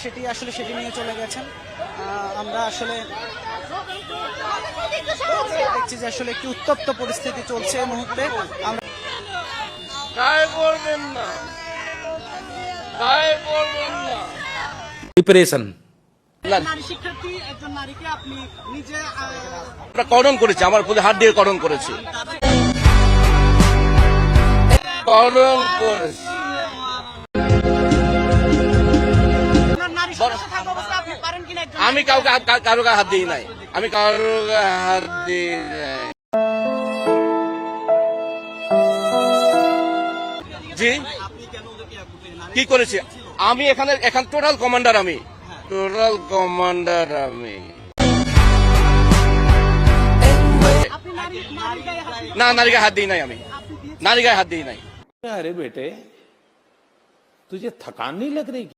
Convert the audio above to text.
সেটি নিয়ে চলে গেছেন। আমরা আসলে দেখছি যে আসলে একটি উত্তপ্ত পরিস্থিতি চলছে এই মুহূর্তে। আমরা প্রিপারেশন নারী শিক্ষার্থী একজন নারীকে আপনি নিজে করণ করেছে, আমার প্রতি হাত দিয়ে করণ করেছে, করণ করেছে। নারী সদস্য থাকা অবস্থায় আপনি পারেন কিনা একজন আমি কাউকে কারো গায়ে হাত দিই নাই, আমি কারো গায়ে হাত দিই নাই। জি কি করেছি আমি? এখানে টোটাল কমান্ডার, আমি টোটাল কমান্ডার। আমি আপনি নারী গায়ে হাত না, নারী গায়ে হাত দিই নাই, আমি নারী গায়ে হাত দিই নাই। अरे बेटे तुझे थकान नहीं लग रही?